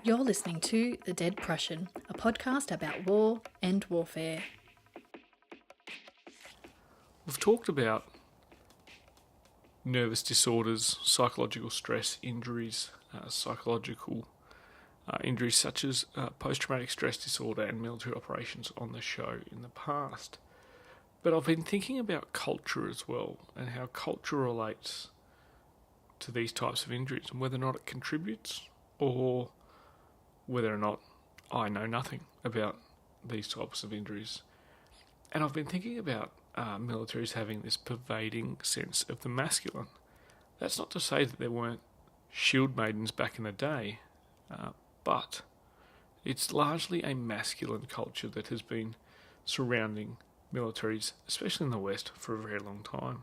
You're listening to The Dead Prussian, a podcast about war and warfare. We've talked about nervous disorders, psychological stress injuries, psychological injuries such as post-traumatic stress disorder and military operations on the show in the past. But I've been thinking about culture as well, and how culture relates to these types of injuries, and whether or not it contributes, or whether or not I know nothing about these types of injuries. And I've been thinking about militaries having this pervading sense of the masculine. That's not to say that there weren't shield maidens back in the day, but it's largely a masculine culture that has been surrounding militaries, especially in the West, for a very long time.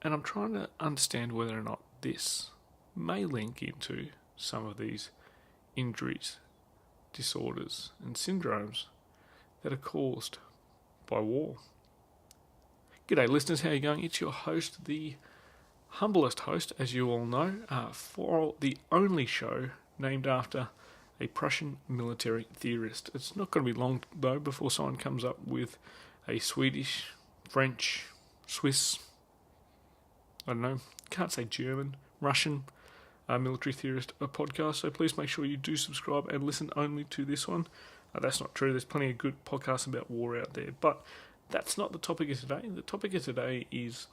And I'm trying to understand whether or not this may link into some of these injuries, disorders and syndromes that are caused by war. G'day listeners, how are you going? It's your host, the humblest host, as you all know, for the only show named after a Prussian military theorist. It's not going to be long though before someone comes up with a Swedish, French, Swiss, I don't know, can't say German, Russian military theorist podcast, so please make sure you do subscribe and listen only to this one. That's not true, there's plenty of good podcasts about war out there, but that's not the topic of today. The topic of today is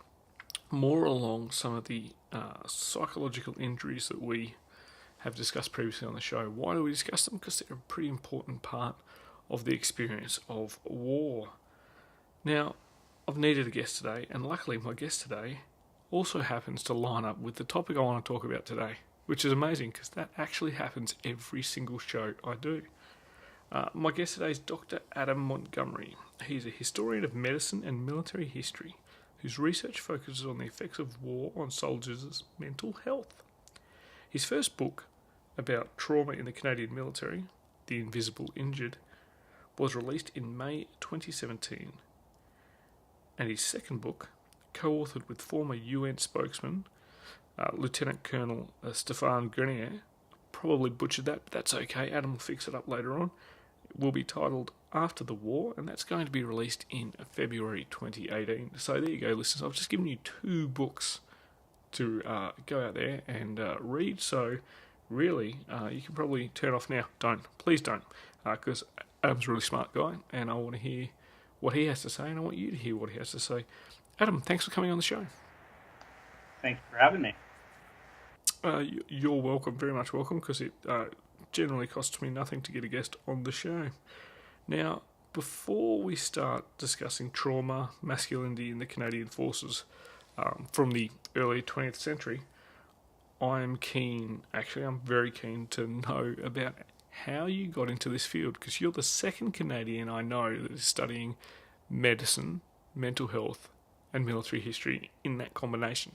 more along some of the psychological injuries that we have discussed previously on the show. Why do we discuss them? Because they're a pretty important part of the experience of war. Now, I've needed a guest today, and luckily my guest today also happens to line up with the topic I want to talk about today, which is amazing because that actually happens every single show I do. My guest today is Dr. Adam Montgomery. He's a historian of medicine and military history whose research focuses on the effects of war on soldiers' mental health. His first book about trauma in the Canadian military, The Invisible Injured, was released in May 2017. And his second book, co-authored with former UN spokesman, Lieutenant Colonel Stéphane Grenier, probably butchered that, but that's okay, Adam will fix it up later on, will be titled After the War, and that's going to be released in February 2018. So there you go, listeners. I've just given you two books to go out there and read, so really, you can probably turn off now. Please don't, because Adam's a really smart guy, and I want to hear what he has to say, and I want you to hear what he has to say. Adam, thanks for coming on the show. Thank you for having me. You're welcome, very much welcome, because it generally costs me nothing to get a guest on the show. Now, before we start discussing trauma, masculinity in the Canadian Forces from the early 20th century, I'm very keen to know about how you got into this field, because you're the second Canadian I know that is studying medicine, mental health, and military history in that combination.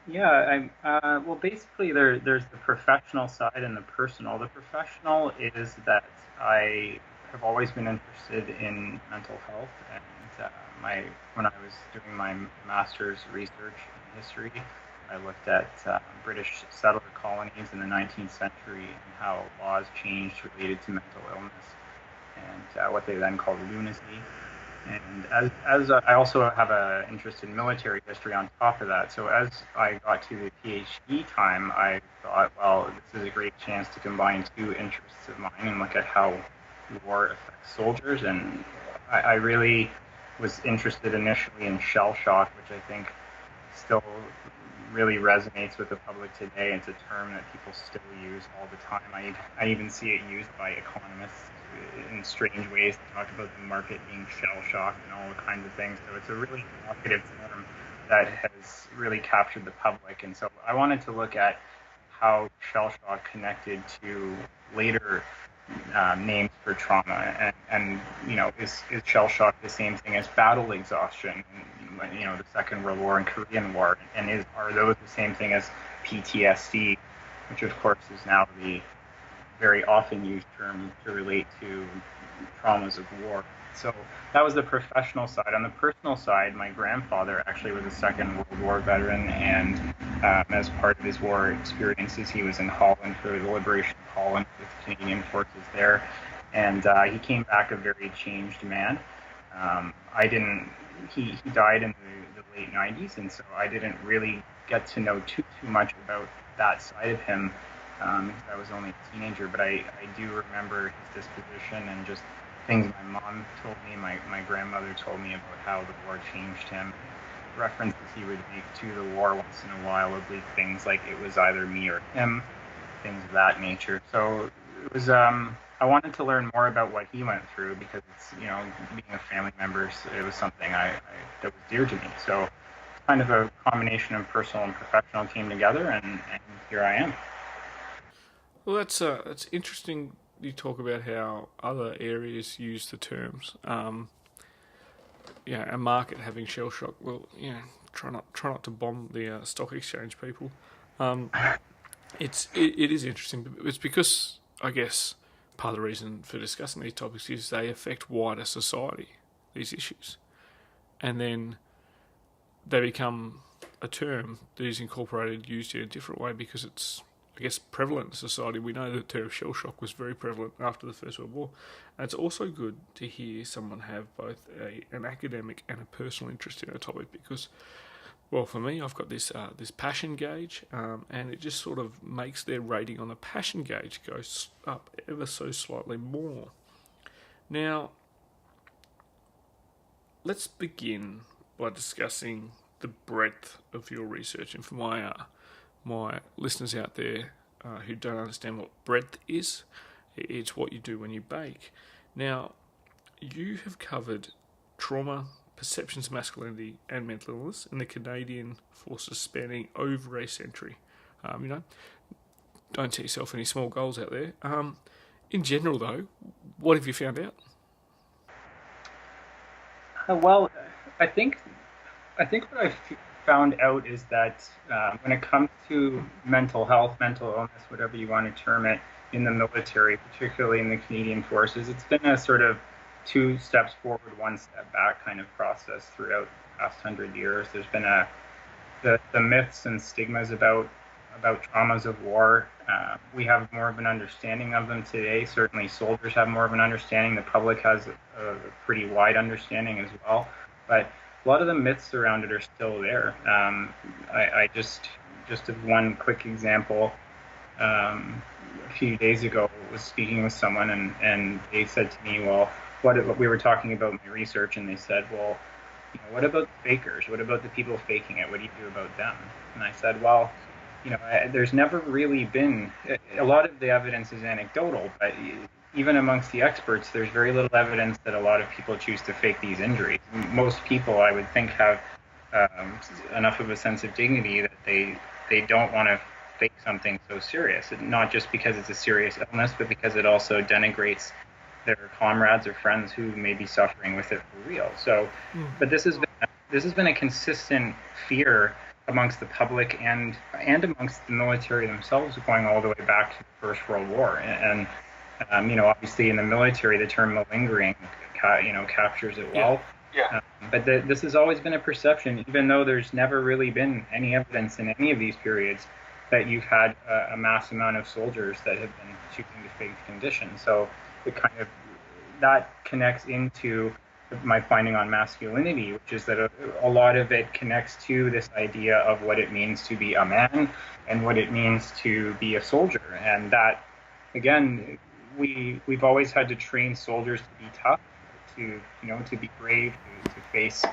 Yeah, well, basically there's the professional side and the personal. The professional is that I have always been interested in mental health, and when I was doing my master's research in history, I looked at British settler colonies in the 19th century and how laws changed related to mental illness and what they then called lunacy. And as I also have an interest in military history on top of that, so as I got to the PhD time, I thought, well, this is a great chance to combine two interests of mine and look at how war affects soldiers. And I really was interested initially in shell-shocked, which I think still really resonates with the public today. It's a term that people still use all the time. I even see it used by economists in strange ways. They talk about the market being shell-shocked and all kinds of things. So it's a really evocative term that has really captured the public. And so I wanted to look at how shell-shock connected to later names for trauma, and is shell-shock the same thing as battle exhaustion? The Second World War and Korean War, and are those the same thing as PTSD, which of course is now the very often used term to relate to traumas of war. So that was the professional side. On the personal side, my grandfather actually was a Second World War veteran, and as part of his war experiences. He was in Holland for the liberation of Holland with Canadian forces there, and he came back a very changed man. I didn't. He died in the late 90s, and so I didn't really get to know too much about that side of him because I was only a teenager. But I do remember his disposition and just things my mom told me, my grandmother told me about how the war changed him. References he would make to the war once in a while, oblique things like it was either me or him, things of that nature. So it was. I wanted to learn more about what he went through because it's, being a family member, it was something that was dear to me. So kind of a combination of personal and professional came together, and here I am. Well, that's interesting. You talk about how other areas use the terms. A market having shell shock. Well, try not to bomb the stock exchange people. It is interesting. But it's because I guess part of the reason for discussing these topics is they affect wider society. These issues, and then they become a term that is incorporated, used in a different way because it's, I guess, prevalent in society. We know the term shell shock was very prevalent after the First World War. And it's also good to hear someone have both an academic and a personal interest in a topic because, well, for me, I've got this passion gauge, and it just sort of makes their rating on the passion gauge go up ever so slightly more. Now, let's begin by discussing the breadth of your research. And for my listeners out there who don't understand what breadth is, it's what you do when you bake. Now, you have covered trauma, perceptions of masculinity, and mental illness in the Canadian forces spanning over a century. Don't set yourself any small goals out there. In general, though, what have you found out? Well, I think what I've found out is that when it comes to mental health, mental illness, whatever you want to term it, in the military, particularly in the Canadian forces, it's been a sort of 2 steps forward, 1 step back kind of process throughout the past 100 years. There's been the myths and stigmas about traumas of war. We have more of an understanding of them today. Certainly soldiers have more of an understanding. The public has a pretty wide understanding as well. But a lot of the myths around it are still there. I just as one quick example, a few days ago I was speaking with someone and they said to me, well, what we were talking about my research, and they said, well, what about the fakers? What about the people faking it? What do you do about them? And I said, well, there's never really been, a lot of the evidence is anecdotal, but even amongst the experts, there's very little evidence that a lot of people choose to fake these injuries. Most people, I would think, have enough of a sense of dignity that they don't want to fake something so serious, not just because it's a serious illness, but because it also denigrates their comrades or friends who may be suffering with it for real. So, but this has been a consistent fear amongst the public and amongst the military themselves, going all the way back to the First World War. And obviously in the military, the term malingering, captures it well. Yeah. But this has always been a perception, even though there's never really been any evidence in any of these periods that you've had a mass amount of soldiers that have been choosing to fake conditions. So that connects into my finding on masculinity, which is that a lot of it connects to this idea of what it means to be a man and what it means to be a soldier. And that, again, we've always had to train soldiers to be tough, to be brave, to face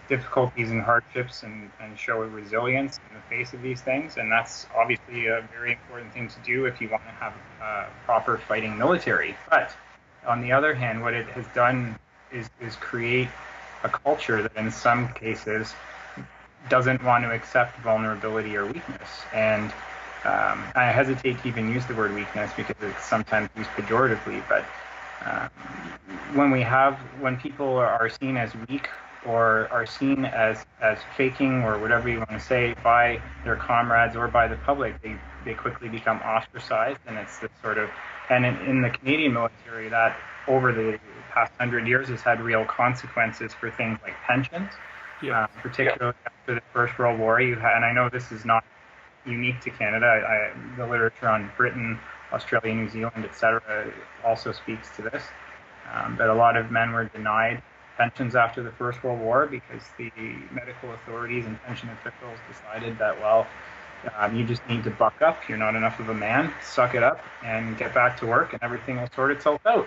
difficulties and hardships and show a resilience in the face of these things. And that's obviously a very important thing to do if you want to have a proper fighting military. But on the other hand, what it has done is create a culture that in some cases doesn't want to accept vulnerability or weakness. And I hesitate to even use the word weakness because it's sometimes used pejoratively, but when people are seen as weak or are seen as faking or whatever you want to say by their comrades or by the public, they quickly become ostracized. And it's this sort of, and in the Canadian military, that over the past 100 years has had real consequences for things like pensions. Particularly after the First World War, and I know this is not unique to Canada. The literature on Britain, Australia, New Zealand, etc., also speaks to this. But a lot of men were denied pensions after the First World War because the medical authorities and pension officials decided that, well, you just need to buck up. You're not enough of a man. Suck it up and get back to work, and everything will sort itself out.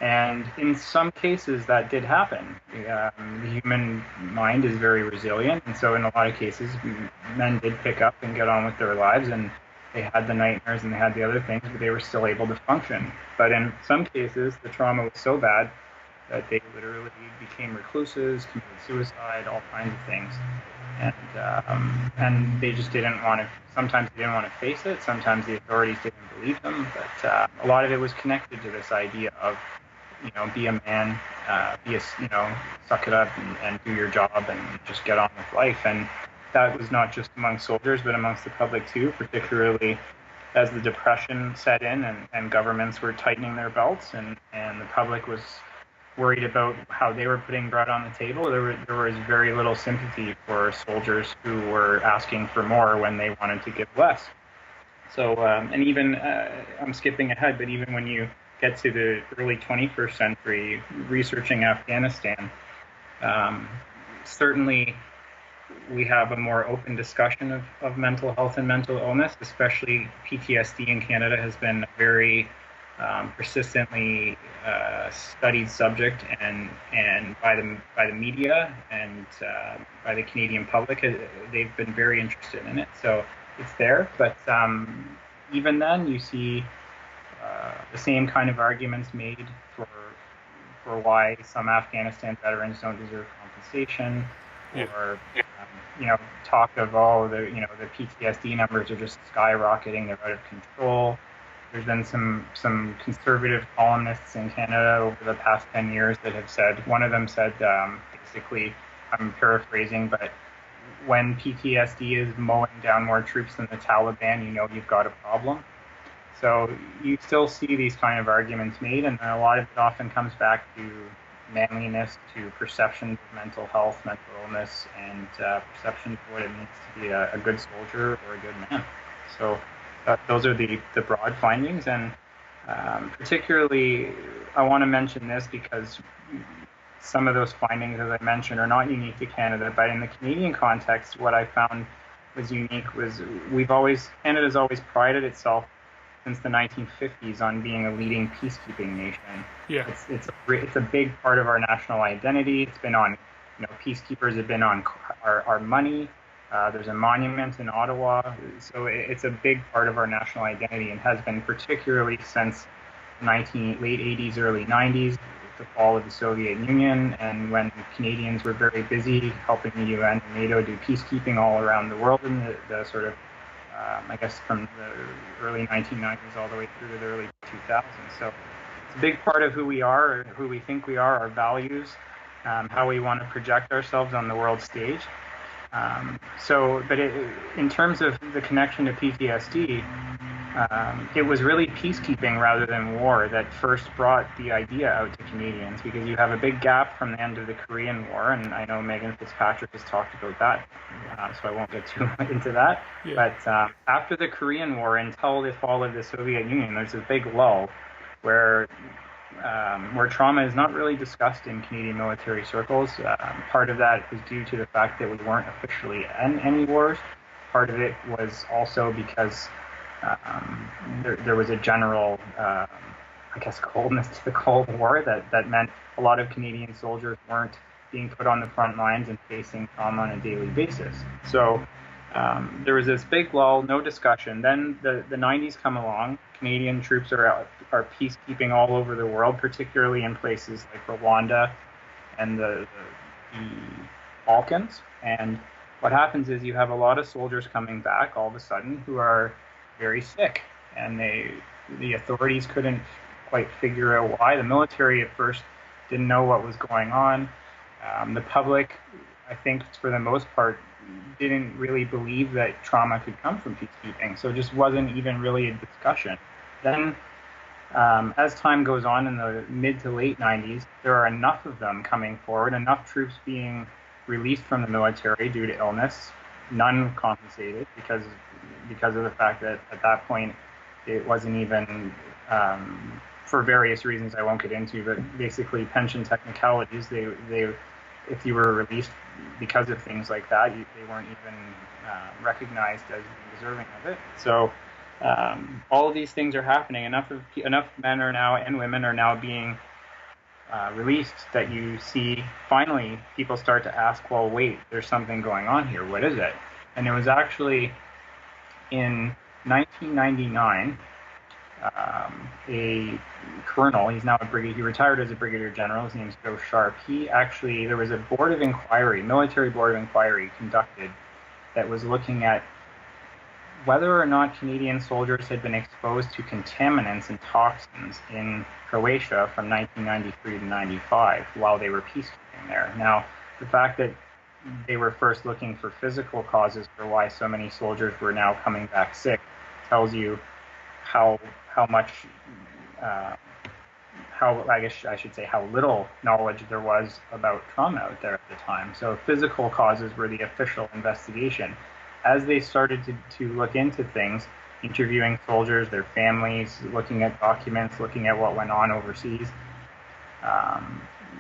And in some cases, that did happen. The human mind is very resilient, and so in a lot of cases, men did pick up and get on with their lives, and they had the nightmares and they had the other things, but they were still able to function. But in some cases, the trauma was so bad that they literally became recluses, committed suicide, all kinds of things. And they just didn't want to, sometimes they didn't want to face it, sometimes the authorities didn't believe them, but a lot of it was connected to this idea of, be a man, suck it up and do your job and just get on with life. And that was not just among soldiers, but amongst the public too, particularly as the Depression set in and governments were tightening their belts and the public was worried about how they were putting bread on the table. There was very little sympathy for soldiers who were asking for more when they wanted to give less. So, and even, I'm skipping ahead, but even when you get to the early 21st century, researching Afghanistan, certainly we have a more open discussion of mental health and mental illness, especially PTSD in Canada has been a very persistently studied subject, and by the media and by the Canadian public, they've been very interested in it. So it's there, but even then, you see the same kind of arguments made for why some Afghanistan veterans don't deserve compensation, or talk of the PTSD numbers are just skyrocketing, they're out of control. There's been some conservative columnists in Canada over the past 10 years that have said, one of them said, basically, I'm paraphrasing, but when PTSD is mowing down more troops than the Taliban, you've got a problem. So you still see these kind of arguments made, and a lot of it often comes back to manliness, to perceptions of mental health, mental illness, and perceptions of what it means to be a good soldier or a good man. So those are the broad findings, and particularly I want to mention this because some of those findings, as I mentioned, are not unique to Canada, but in the Canadian context, what I found was unique was Canada's always prided itself since the 1950s on being a leading peacekeeping nation. Yeah. It's a big part of our national identity. It's been on, peacekeepers have been on our money. There's a monument in Ottawa. So it's a big part of our national identity and has been particularly since late 80s, early 90s, the fall of the Soviet Union, and when Canadians were very busy helping the UN and NATO do peacekeeping all around the world in the sort of I guess from the early 1990s all the way through to the early 2000s. So it's a big part of who we are, who we think we are, our values, how we want to project ourselves on the world stage. But in terms of the connection to PTSD, it was really peacekeeping rather than war that first brought the idea out to Canadians, because you have a big gap from the end of the Korean War, and I know Megan Fitzpatrick has talked about that, so I won't get too much into that. Yeah. But after the Korean War, until the fall of the Soviet Union, there's a big lull where trauma is not really discussed in Canadian military circles. Part of that is due to the fact that we weren't officially in any wars. Part of it was also because there was a general, coldness to the Cold War that meant a lot of Canadian soldiers weren't being put on the front lines and facing trauma on a daily basis. So there was this big lull, no discussion. Then the 90s come along. Canadian troops are peacekeeping all over the world, particularly in places like Rwanda and the Balkans. And what happens is you have a lot of soldiers coming back all of a sudden who are very sick, and the authorities couldn't quite figure out why. The military at first didn't know what was going on. The public, I think for the most part, didn't really believe that trauma could come from peacekeeping, so it just wasn't even really a discussion. Then as time goes on in the mid to late 90s, there are enough of them coming forward, enough troops being released from the military due to illness, none compensated because because of the fact that at that point it wasn't even, for various reasons I won't get into, but basically pension technicalities, they if you were released because of things like that, they weren't even recognized as being deserving of it. So all of these things are happening. Enough men are now, and women are now being released, that you see finally people start to ask, well, wait, there's something going on here. What is it? And it was actually in 1999, a colonel, he's now a brigadier, he retired as a brigadier general, his name's Joe Sharp. There was a board of inquiry, military board of inquiry conducted that was looking at whether or not Canadian soldiers had been exposed to contaminants and toxins in Croatia from 1993 to 95 while they were peacekeeping there. Now, the fact that they were first looking for physical causes for why so many soldiers were now coming back sick tells you how little knowledge there was about trauma out there at the time. So physical causes were the official investigation. As they started to look into things, interviewing soldiers, their families, looking at documents, looking at what went on overseas,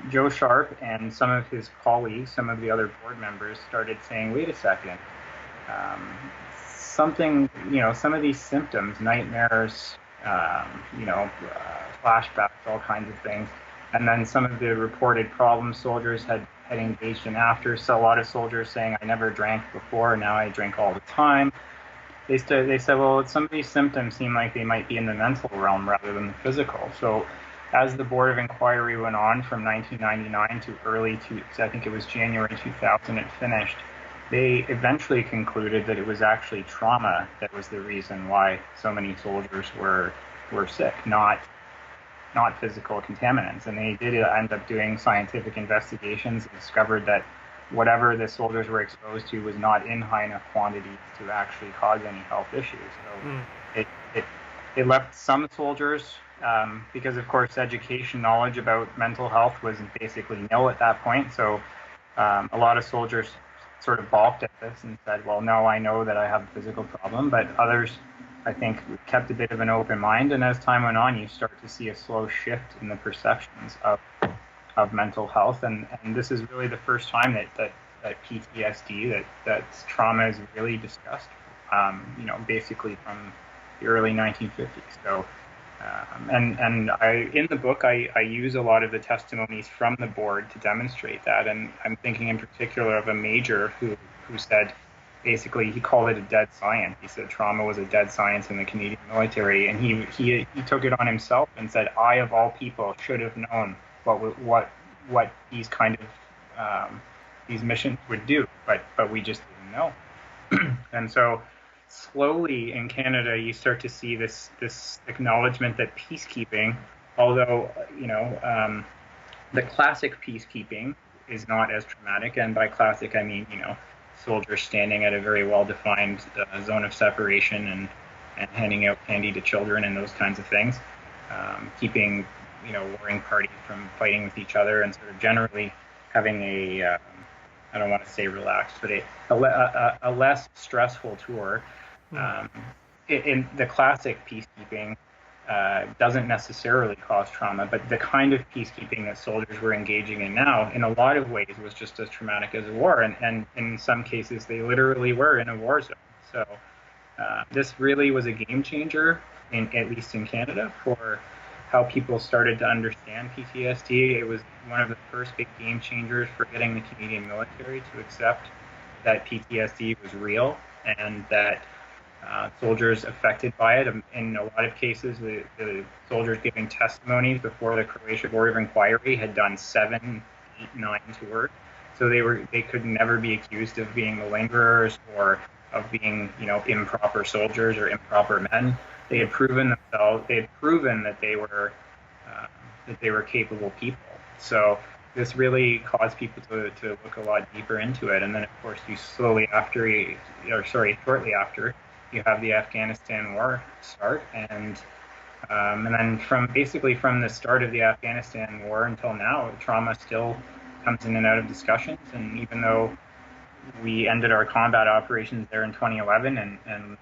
Joe Sharp and some of his colleagues, some of the other board members, started saying, wait a second, some of these symptoms, nightmares, flashbacks, all kinds of things, and then some of the reported problems soldiers had engaged in after. So a lot of soldiers saying, I never drank before, now I drink all the time. They said, well, some of these symptoms seem like they might be in the mental realm rather than the physical. So as the Board of Inquiry went on from 1999 to I think it was January 2000 it finished, they eventually concluded that it was actually trauma that was the reason why so many soldiers were sick, not physical contaminants. And they did end up doing scientific investigations and discovered that whatever the soldiers were exposed to was not in high enough quantities to actually cause any health issues. So it left some soldiers, because of course education, knowledge about mental health was basically nil at that point. So a lot of soldiers sort of balked at this and said, well, no, I know that I have a physical problem, but others, I think, kept a bit of an open mind. And as time went on, you start to see a slow shift in the perceptions of mental health. And this is really the first time that PTSD, that trauma is really discussed, basically from the early 1950s. So, and in the book, I use a lot of the testimonies from the board to demonstrate that. And I'm thinking in particular of a major who said, basically, he called it a dead science. He said trauma was a dead science in the Canadian military, and he took it on himself and said, I of all people should have known what these kind of these missions would do, but we just didn't know. And so slowly in Canada, you start to see this acknowledgement that peacekeeping, although the classic peacekeeping is not as traumatic, and by classic I mean soldiers standing at a very well-defined zone of separation and handing out candy to children and those kinds of things, keeping warring parties from fighting with each other, and sort of generally having a I don't want to say relaxed, but a less stressful tour. In the classic peacekeeping doesn't necessarily cause trauma, but the kind of peacekeeping that soldiers were engaging in now, in a lot of ways, was just as traumatic as a war, and in some cases they literally were in a war zone. So this really was a game changer, at least in Canada, for how people started to understand PTSD. It was one of the first big game changers for getting the Canadian military to accept that PTSD was real, and that soldiers affected by it. In a lot of cases, the soldiers giving testimonies before the Croatia Board of Inquiry had done 7, 8, 9 tours. So they could never be accused of being malingerers or of being improper soldiers or improper men. They had proven themselves. They had proven that they were capable people. So this really caused people to look a lot deeper into it. And then, of course, shortly after, you have the Afghanistan war start, and then from the start of the Afghanistan war until now, trauma still comes in and out of discussions. And even though we ended our combat operations there in 2011, and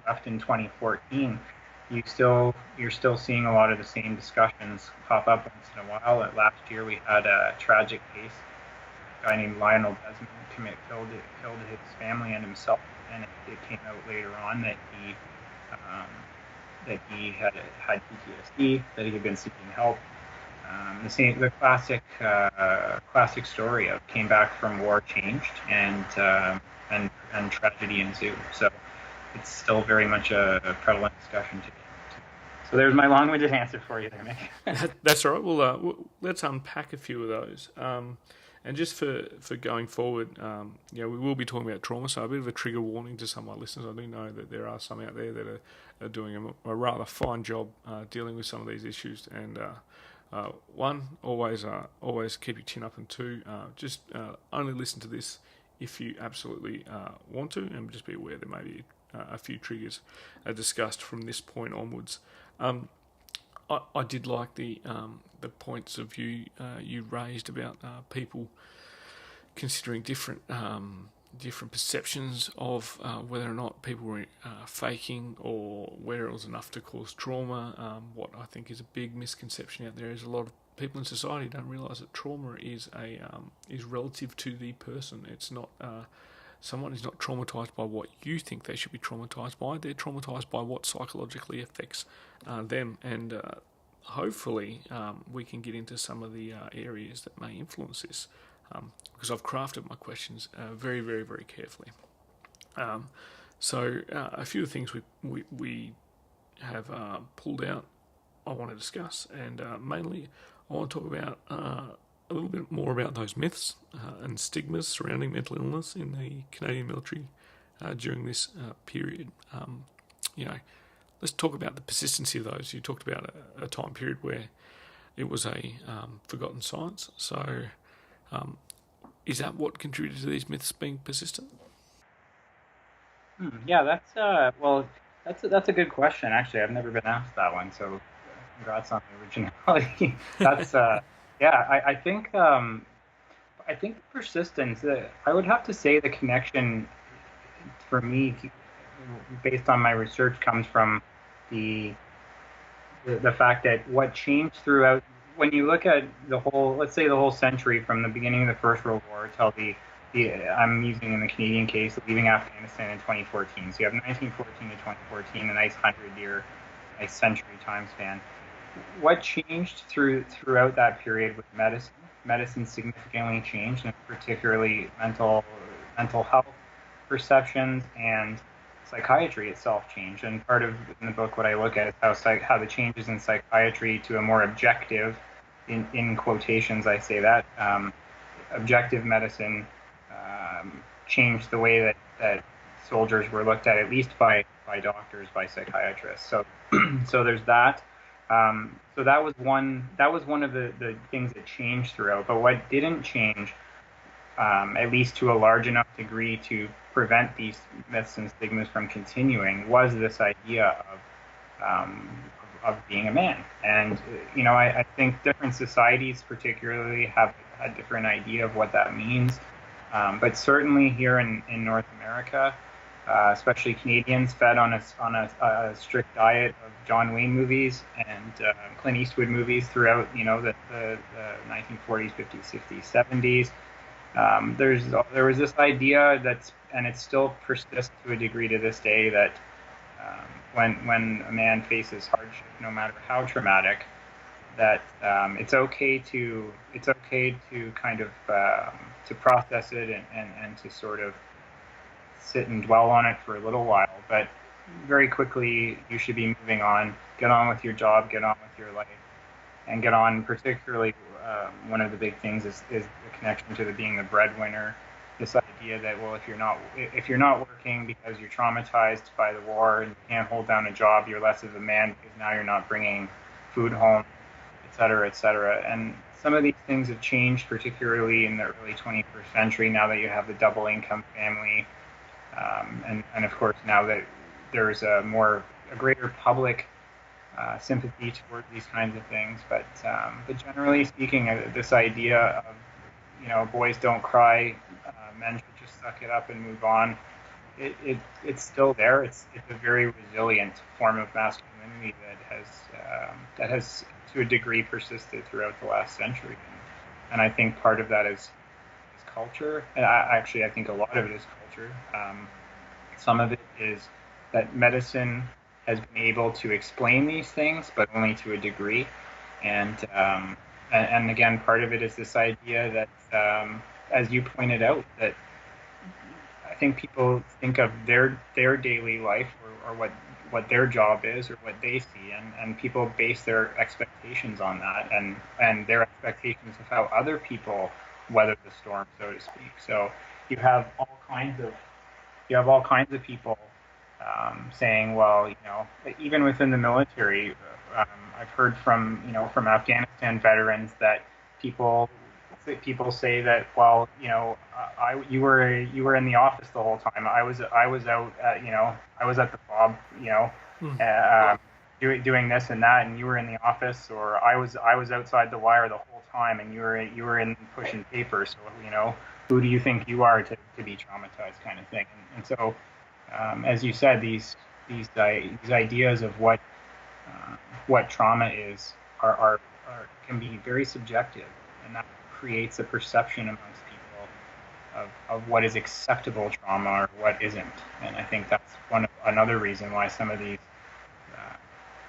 left in 2014, you're still seeing a lot of the same discussions pop up once in a while. Last year we had a tragic case. A guy named Lionel Desmond killed his family and himself, and it came out later on that he had PTSD, that he had been seeking help. The classic story of came back from war, changed, and tragedy ensued. So it's still very much a prevalent discussion today. So there's my long-winded answer for you there, Mick. That's all right. Well, let's unpack a few of those. And just for going forward, we will be talking about trauma, so a bit of a trigger warning to some of my listeners. I do know that there are some out there that are doing a rather fine job dealing with some of these issues. And one, always keep your chin up, and two, just only listen to this if you absolutely want to, and just be aware there may be a few triggers discussed from this point onwards. I did like the points of view you raised about people considering different perceptions of whether or not people were faking or whether it was enough to cause trauma. What I think is a big misconception out there is a lot of people in society don't realise that trauma is relative to the person. It's not. Someone is not traumatised by what you think they should be traumatised by. They're traumatised by what psychologically affects them. And hopefully we can get into some of the areas that may influence this, because I've crafted my questions very, very, very carefully. So a few of the things we have pulled out I want to discuss, and mainly I want to talk about a little bit more about those myths and stigmas surrounding mental illness in the Canadian military during this period. Let's talk about the persistency of those. You talked about a time period where it was a forgotten science. So is that what contributed to these myths being persistent? Yeah, that's a good question. Actually, I've never been asked that one, so congrats on the originality. That's I think persistence. I would have to say the connection for me, based on my research, comes from the fact that what changed throughout. When you look at the whole century from the beginning of the First World War till I'm using in the Canadian case, leaving Afghanistan in 2014. So you have 1914 to 2014, a nice 100-year, nice century time span. What changed throughout that period with medicine? Medicine significantly changed, and particularly mental health perceptions, and psychiatry itself changed. And part of in the book what I look at is how the changes in psychiatry to a more objective, in quotations I say that, objective medicine changed the way that soldiers were looked at least by doctors, by psychiatrists. So there's that. So that was one of the things that changed throughout. But what didn't change, at least to a large enough degree to prevent these myths and stigmas from continuing, was this idea of being a man. And I think different societies particularly have a different idea of what that means. But certainly here in North America, especially Canadians, fed on a strict diet of John Wayne movies and Clint Eastwood movies throughout, the 1940s, 50s, 60s, 70s. There was this idea and it still persists to a degree to this day, that when a man faces hardship, no matter how traumatic, that it's okay to kind of to process it and to sort of sit and dwell on it for a little while, but very quickly you should be moving on, get on with your job, get on with your life, and get on. Particularly one of the big things is the connection to being the breadwinner. This idea that, well, if you're not working because you're traumatized by the war and you can't hold down a job, you're less of a man because now you're not bringing food home, et cetera, et cetera. And some of these things have changed, particularly in the early 21st century, now that you have the double income family. And of course, now that there's a greater public sympathy toward these kinds of things, but generally speaking, this idea of boys don't cry, men should just suck it up and move on, it's still there. It's a very resilient form of masculinity that has to a degree persisted throughout the last century, and I think part of that is culture. And I think a lot of it is culture. Some of it is that medicine has been able to explain these things, but only to a degree. And again, part of it is this idea that, as you pointed out, that I think people think of their daily life or what their job is or what they see, and people base their expectations on that and their expectations of how other people weather the storm, so to speak. So you have all kinds of people saying, well, even within the military, I've heard from Afghanistan veterans that people say that, well, you were in the office the whole time. I was out at I was at the fob, doing this and that, and you were in the office, or I was outside the wire the whole time, and you were in pushing paper. So who do you think you are to be traumatized, kind of thing. And so, as you said, these ideas of what trauma is can be very subjective, and that creates a perception amongst people of what is acceptable trauma or what isn't. And I think that's another reason why some of these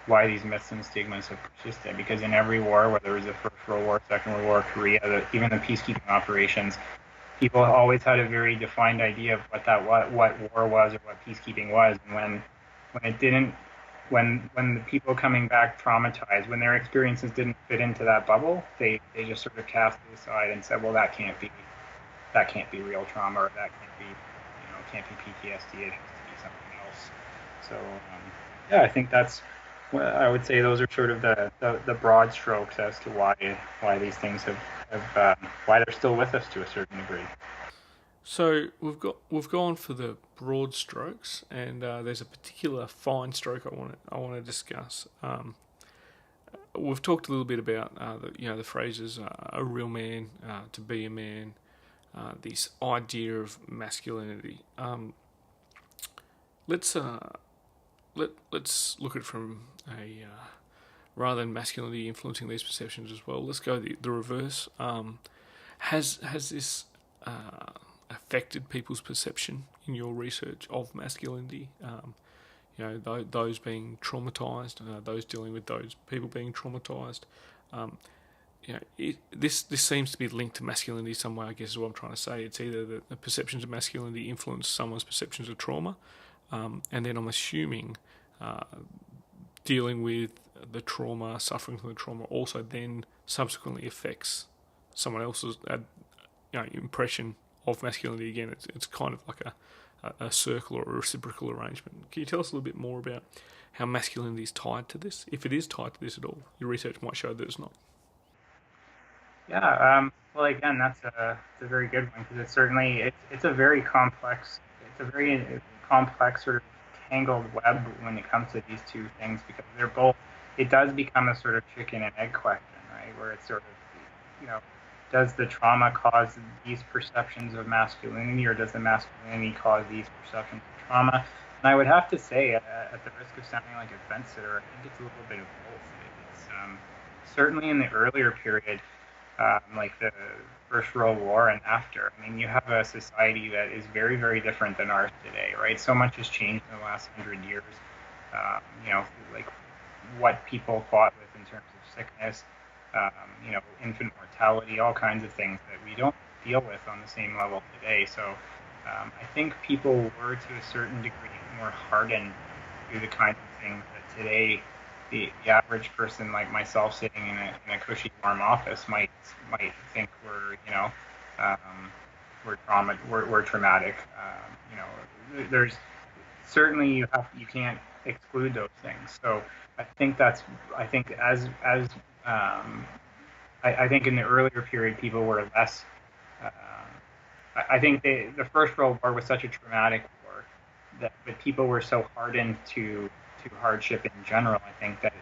why these myths and stigmas have persisted. Because in every war, whether it was the First World War, Second World War, Korea, even the peacekeeping operations, people always had a very defined idea of what war was or what peacekeeping was. And when the people coming back traumatized, when their experiences didn't fit into that bubble, they just sort of cast it aside and said, well, that can't be real trauma, or that can't be PTSD. It has to be something else. So I think that's. I would say those are sort of the broad strokes as to why these things have why they're still with us to a certain degree. So we've gone for the broad strokes, and there's a particular fine stroke I want to discuss. We've talked a little bit about the phrases "a real man," "to be a man," this idea of masculinity. Let's look at it from a rather than masculinity influencing these perceptions as well. Let's go the reverse. Has this affected people's perception in your research of masculinity? Those being traumatized, those dealing with those people being traumatized. This seems to be linked to masculinity some way, I guess is what I'm trying to say. It's either that the perceptions of masculinity influence someone's perceptions of trauma, and then I'm assuming dealing with the trauma, suffering from the trauma, also then subsequently affects someone else's impression of masculinity. Again, it's kind of like a circle or a reciprocal arrangement. Can you tell us a little bit more about how masculinity is tied to this, if it is tied to this at all? Your research might show that it's not. Yeah. Well, again, that's a very good one, because it's a very complex sort of tangled web when it comes to these two things, because they're both. It does become a sort of chicken and egg question, right? Where it's sort of, does the trauma cause these perceptions of masculinity, or does the masculinity cause these perceptions of trauma? And I would have to say, at the risk of sounding like a fence sitter, I think it's a little bit of both. It's certainly in the earlier period, like the First World War and after. I mean, you have a society that is very, very different than ours today, right? So much has changed in the last 100 years. Like what people fought with in terms of sickness, infant mortality, all kinds of things that we don't deal with on the same level today. So I think people were, to a certain degree, more hardened to the kinds of things that today the average person like myself sitting in a cushy, warm office might think we're traumatic. There's certainly you can't exclude those things. So I think I think in the earlier period people were less. I think the First World War was such a traumatic war that people were so hardened to hardship in general. I think that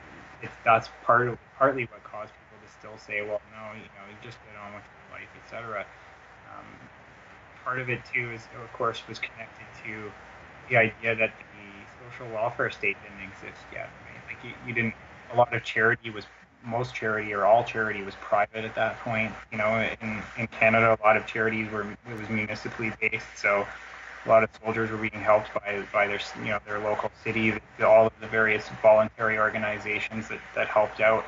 that's partly what caused people to still say, well, no, you just get on with your life, etc. Part of it too is, of course, was connected to the idea that the social welfare state didn't exist yet. Right? Like you didn't. A lot of charity was most charity or all charity was private at that point. In Canada, a lot of charities it was municipally based, so a lot of soldiers were being helped by their local city, all of the various voluntary organizations that helped out.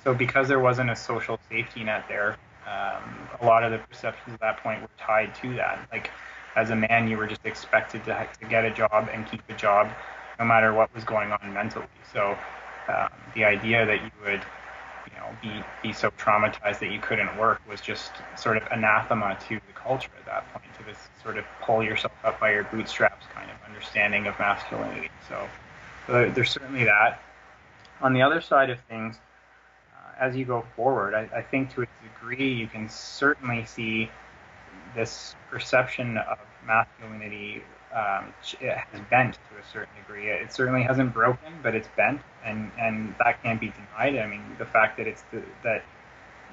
So because there wasn't a social safety net there, a lot of the perceptions at that point were tied to that. Like as a man, you were just expected to get a job and keep a job, no matter what was going on mentally. So the idea that you would be so traumatized that you couldn't work was just sort of anathema to the culture at that point, to this sort of pull yourself up by your bootstraps kind of understanding of masculinity. So there's certainly that. On the other side of things, as you go forward, I think to a degree you can certainly see this perception of masculinity it has bent to a certain degree. It certainly hasn't broken, but it's bent, and that can't be denied. I mean, the fact that that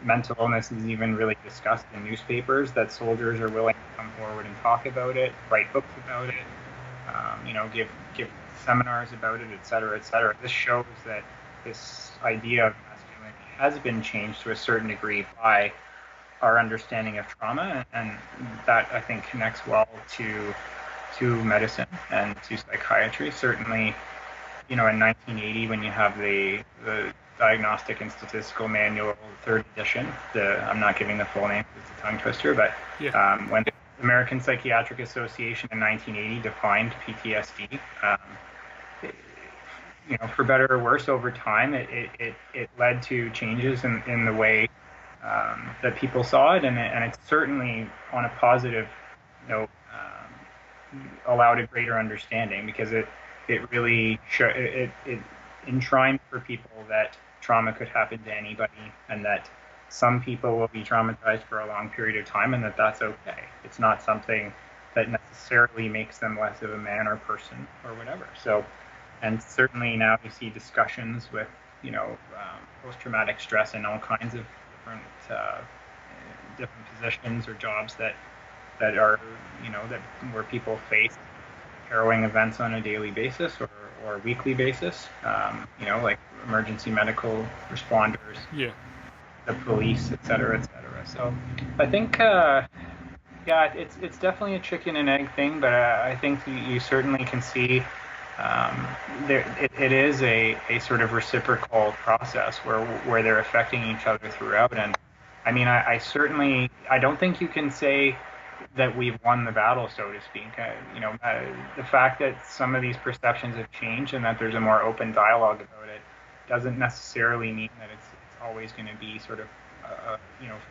mental illness is even really discussed in newspapers, that soldiers are willing to come forward and talk about it, write books about it, give seminars about it, et cetera, et cetera. This shows that this idea of masculinity has been changed to a certain degree by our understanding of trauma, and that I think connects well to medicine and to psychiatry. Certainly, in 1980, when you have the Diagnostic and Statistical Manual, 3rd edition, I'm not giving the full name, it's a tongue twister, but when the American Psychiatric Association in 1980 defined PTSD, for better or worse, over time, it led to changes in the way that people saw it, and it's certainly, on a positive note, allowed a greater understanding, because it really it enshrined for people that trauma could happen to anybody, and that some people will be traumatized for a long period of time, and that's okay. It's not something that necessarily makes them less of a man or person or whatever. So, and certainly now you see discussions with post-traumatic stress in all kinds of different positions or jobs that are where people face harrowing events on a daily basis or weekly basis, like emergency medical responders, the police, et cetera, et cetera. So I think it's definitely a chicken and egg thing, but I think you certainly can see it is a sort of reciprocal process where they're affecting each other throughout. And I mean, I don't think you can say that we've won the battle, so to speak. The fact that some of these perceptions have changed and that there's a more open dialogue about it doesn't necessarily mean that it's always going to be sort of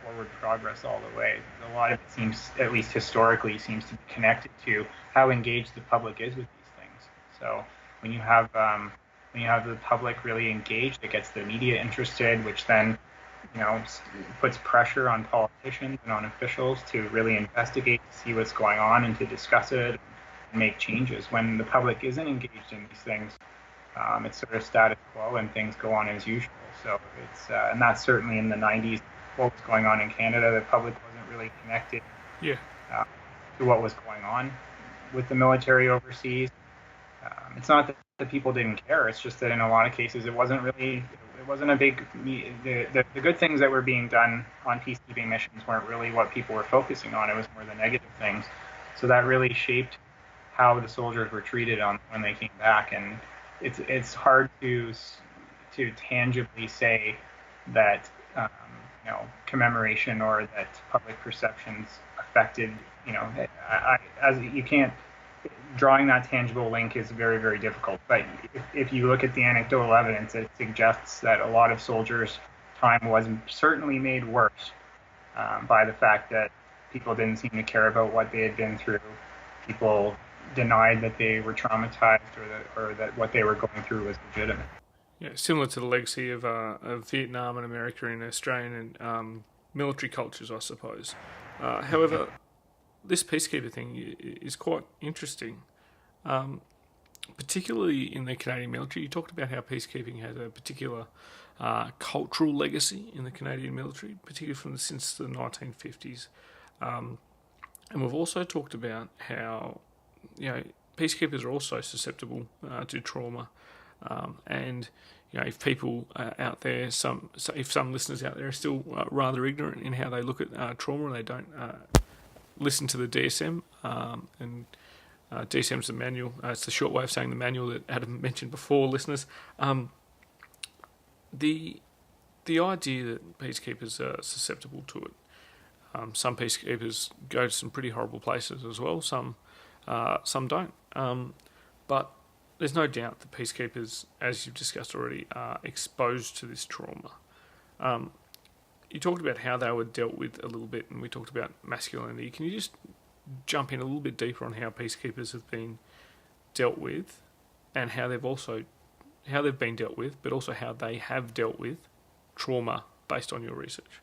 forward progress all the way. A lot of it seems, at least historically, seems to be connected to how engaged the public is with these things. So when you have the public really engaged, it gets the media interested, which then puts pressure on politicians and on officials to really investigate, to see what's going on, and to discuss it and make changes. When the public isn't engaged in these things, it's sort of status quo and things go on as usual. So it's and that's certainly in the 90s. What was going on in Canada, the public wasn't really connected to what was going on with the military overseas. It's not that the people didn't care. It's just that in a lot of cases, it wasn't a big. The good things that were being done on peacekeeping missions weren't really what people were focusing on. It was more the negative things. So that really shaped how the soldiers were treated when they came back. And it's hard to tangibly say that commemoration or that public perceptions affected. As you can't. Drawing that tangible link is very, very difficult. But if you look at the anecdotal evidence, it suggests that a lot of soldiers' time was certainly made worse by the fact that people didn't seem to care about what they had been through. People denied that they were traumatized or that what they were going through was legitimate. Yeah, similar to the legacy of Vietnam and America in Australian and military cultures, I suppose. However, this peacekeeper thing is quite interesting, particularly in the Canadian military. You talked about how peacekeeping has a particular cultural legacy in the Canadian military, particularly since the 1950s. And we've also talked about how, peacekeepers are also susceptible to trauma, and if people out there, if some listeners out there are still rather ignorant in how they look at trauma and they don't listen to the DSM, and DSM is the manual. It's the short way of saying the manual that Adam mentioned before, listeners. The idea that peacekeepers are susceptible to it. Some peacekeepers go to some pretty horrible places as well. Some don't. But there's no doubt that peacekeepers, as you've discussed already, are exposed to this trauma. You talked about how they were dealt with a little bit, and we talked about masculinity. Can you just jump in a little bit deeper on how peacekeepers have been dealt with, and how they've been dealt with, but also how they have dealt with trauma based on your research?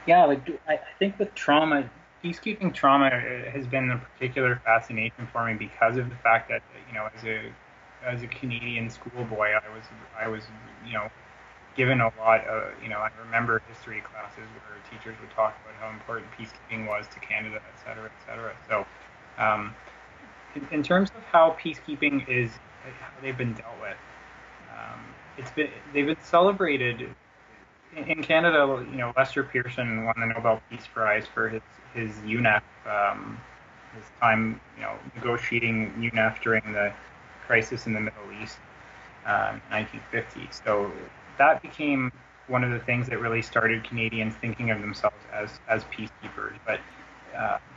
Yeah, I think with trauma, peacekeeping trauma has been a particular fascination for me because of the fact that as a Canadian schoolboy, I was given a lot of I remember history classes where teachers would talk about how important peacekeeping was to Canada, et cetera, et cetera. So, in terms of how peacekeeping is, how they've been dealt with, they've been celebrated. In Canada, Lester Pearson won the Nobel Peace Prize for his UNEP, his time, negotiating UNEP during the crisis in the Middle East, in 1950. So that became one of the things that really started Canadians thinking of themselves as peacekeepers. But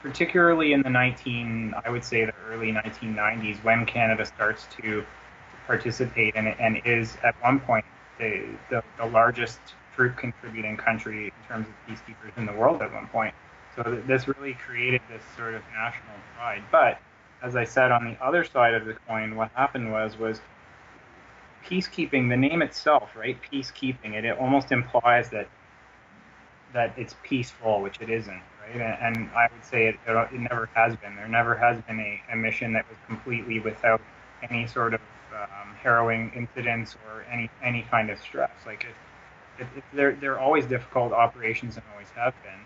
particularly in the early 1990s, when Canada starts to participate and is at one point the largest troop contributing country in terms of peacekeepers in the world at one point. So this really created this sort of national pride. But as I said, on the other side of the coin, what happened was peacekeeping, the name itself, right? Peacekeeping, it almost implies that it's peaceful, which it isn't, right? And I would say it never has been. There never has been a mission that was completely without any sort of harrowing incidents or any kind of stress. Like they're always difficult operations and always have been.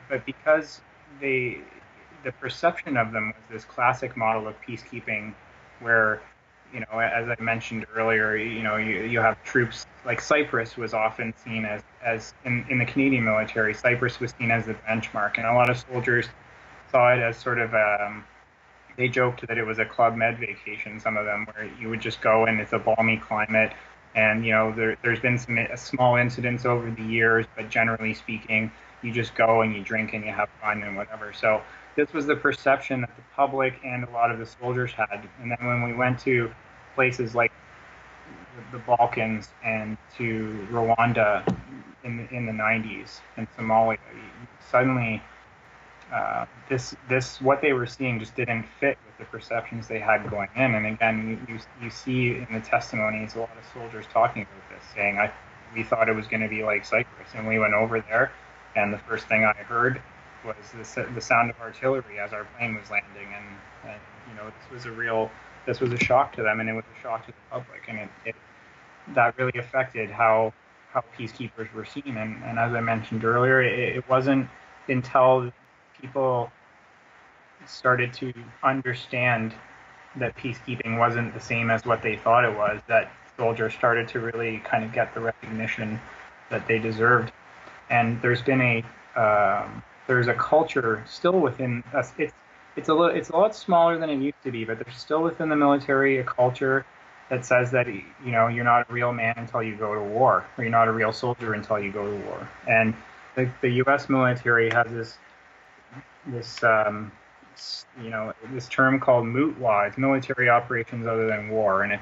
But because the perception of them was this classic model of peacekeeping where, as I mentioned earlier, you have troops like Cyprus was often seen as in the Canadian military, Cyprus was seen as the benchmark, and a lot of soldiers saw it as sort of they joked that it was a Club Med vacation, some of them, where you would just go and it's a balmy climate. And, there's been some small incidents over the years, but generally speaking, you just go and you drink and you have fun and whatever. So this was the perception that the public and a lot of the soldiers had. And then when we went to places like the Balkans and to Rwanda in the 90s and Somalia, suddenly what they were seeing just didn't fit with the perceptions they had going in. And again, you see in the testimonies a lot of soldiers talking about this, saying, we thought it was going to be like Cyprus, and we went over there, and the first thing I heard was the sound of artillery as our plane was landing, and this was a shock to them, and it was a shock to the public, and that really affected how peacekeepers were seen. And as I mentioned earlier, it wasn't until people started to understand that peacekeeping wasn't the same as what they thought it was, that soldiers started to really kind of get the recognition that they deserved. And there's been there's a culture still within us. It's a lot smaller than it used to be, but there's still within the military a culture that says that you're not a real man until you go to war, or you're not a real soldier until you go to war. And the U.S. military has this term called MOOTWA. It's military operations other than war, and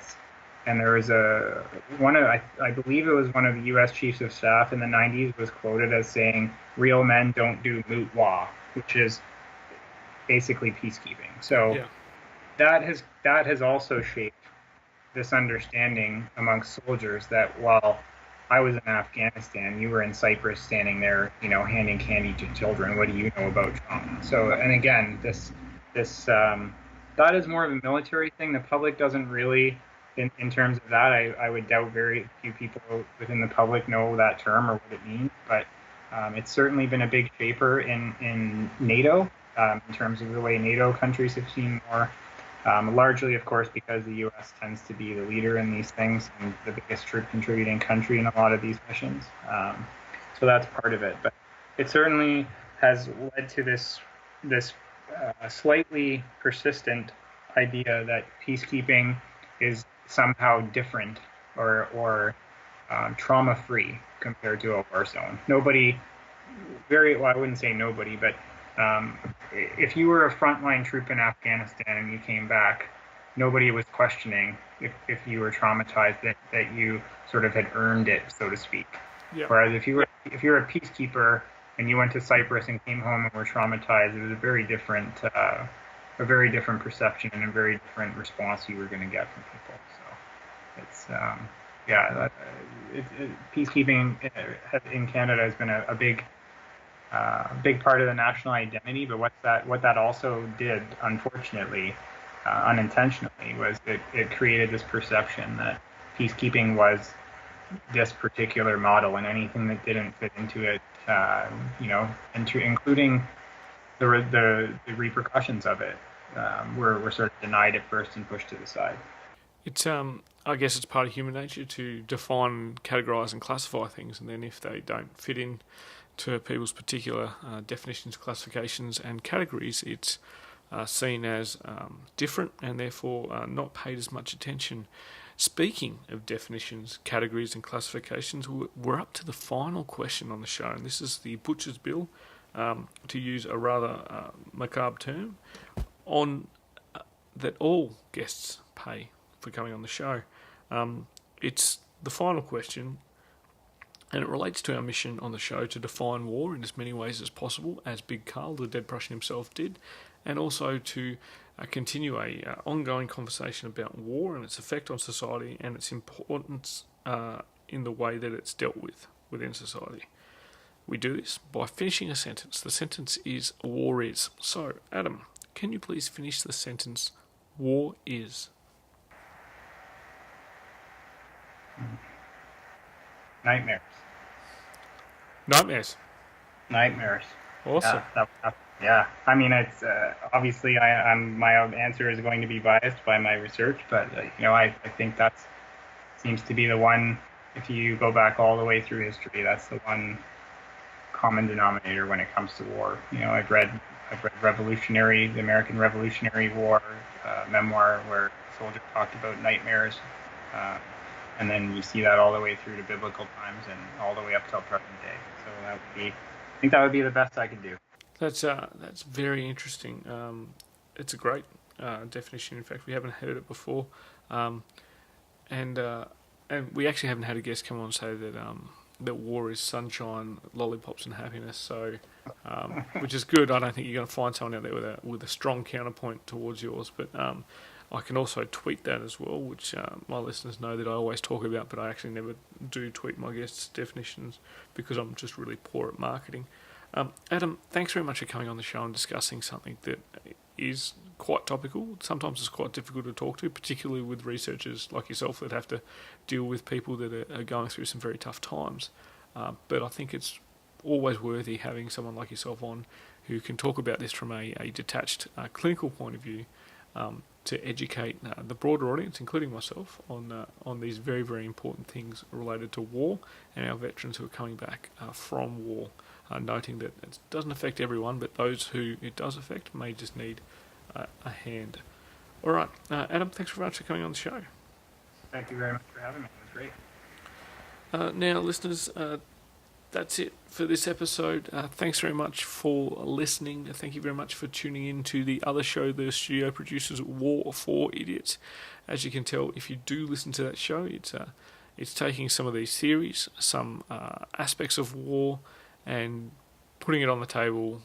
there was I believe it was one of the U.S. chiefs of staff in the 90s was quoted as saying, "Real men don't do MOOTWA," which is basically peacekeeping. So yeah. that has also shaped this understanding amongst soldiers that while I was in Afghanistan, you were in Cyprus standing there, handing candy to children. What do you know about trauma? So, and again, that is more of a military thing. The public doesn't really, in terms of that, I would doubt very few people within the public know that term or what it means. But it's certainly been a big shaper in NATO in terms of the way NATO countries have seen war. Largely, of course, because the U.S. tends to be the leader in these things and the biggest troop contributing country in a lot of these missions. So that's part of it. But it certainly has led to this slightly persistent idea that peacekeeping is somehow different or trauma-free compared to a war zone. I wouldn't say nobody, but if you were a frontline troop in Afghanistan and you came back, nobody was questioning if you were traumatized, that you sort of had earned it, so to speak. Yep. Whereas if you're a peacekeeper and you went to Cyprus and came home and were traumatized, it was a very different perception and a very different response you were going to get from people. So it's peacekeeping in Canada has been a big part of the national identity. But what that also did, unfortunately, unintentionally, was it created this perception that peacekeeping was this particular model, and anything that didn't fit into it, including the repercussions of it, were sort of denied at first and pushed to the side. It's I guess it's part of human nature to define, categorise and classify things, and then if they don't fit in to people's particular definitions, classifications and categories, it's seen as different and therefore not paid as much attention. Speaking of definitions, categories and classifications, we're up to the final question on the show, and this is the butcher's bill, to use a rather macabre term, on that all guests pay for coming on the show. It's the final question, and it relates to our mission on the show to define war in as many ways as possible, as Big Carl, the dead Prussian himself, did, and also to continue a ongoing conversation about war and its effect on society and its importance in the way that it's dealt with within society. We do this by finishing a sentence. The sentence is, war is. So, Adam, can you please finish the sentence, war is? Nightmares. Nightmares. Awesome. Yeah. I mean, it's obviously my answer is going to be biased by my research, but I think that seems to be the one. If you go back all the way through history, that's the one common denominator when it comes to war. I've read the American Revolutionary War memoir where a soldier talked about nightmares. And then you see that all the way through to biblical times and all the way up till present day. So I think that would be the best I could do. That's very interesting. It's a great definition. In fact, we haven't heard it before, and we actually haven't had a guest come on and say that war is sunshine, lollipops, and happiness. So, which is good. I don't think you're going to find someone out there with a strong counterpoint towards yours, but. I can also tweet that as well, which my listeners know that I always talk about, but I actually never do tweet my guests' definitions because I'm just really poor at marketing. Adam, thanks very much for coming on the show and discussing something that is quite topical. Sometimes it's quite difficult to talk to, particularly with researchers like yourself that have to deal with people that are going through some very tough times. But I think it's always worthy having someone like yourself on who can talk about this from a detached clinical point of view, to educate the broader audience, including myself, on these very, very important things related to war and our veterans who are coming back from war, noting that it doesn't affect everyone, but those who it does affect may just need a hand. All right, Adam, thanks very much for coming on the show. Thank you very much for having me. It was great. Now, listeners, that's it for this episode. Thanks very much for listening. Thank you very much for tuning in to the other show the studio produces, War for Idiots. As you can tell, if you do listen to that show, it's taking some of these theories, some aspects of war, and putting it on the table.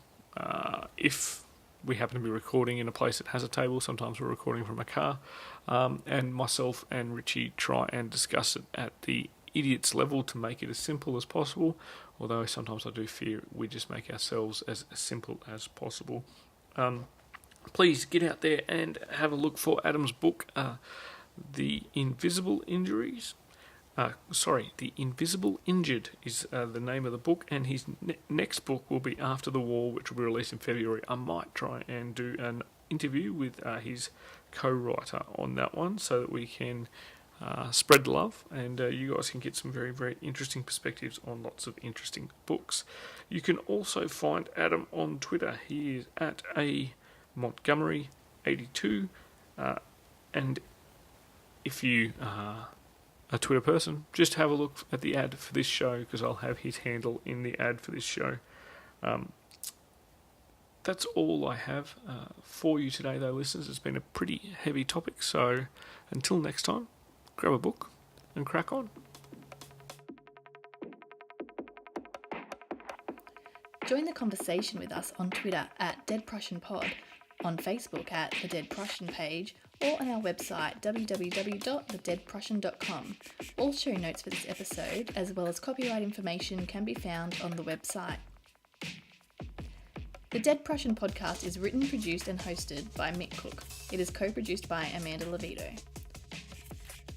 If we happen to be recording in a place that has a table, sometimes we're recording from a car, and myself and Richie try and discuss it at the idiots level to make it as simple as possible, although sometimes I do fear we just make ourselves as simple as possible. Please get out there and have a look for Adam's book, The Invisible Injuries, The Invisible Injured is the name of the book, and his next book will be After the War, which will be released in February. I might try and do an interview with his co-writer on that one so that we can spread the love and you guys can get some very, very interesting perspectives on lots of interesting books. You can also find Adam on Twitter. He is at a Montgomery 82 and if you are a Twitter person, just have a look at the ad for this show because I'll have his handle in the ad for this show. That's all I have for you today, though, listeners. It's been a pretty heavy topic, so until next time, grab a book and crack on. Join the conversation with us on Twitter at Dead Prussian Pod, on Facebook at the Dead Prussian page, or on our website www.thedeadprussian.com. All show notes for this episode, as well as copyright information, can be found on the website. The Dead Prussian podcast is written, produced and hosted by Mick Cook. It is co-produced by Amanda Levito.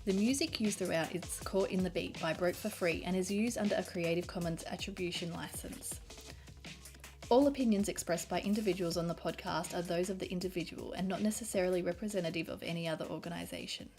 The music used throughout is Caught in the Beat by Broke for Free and is used under a Creative Commons Attribution license. All opinions expressed by individuals on the podcast are those of the individual and not necessarily representative of any other organisation.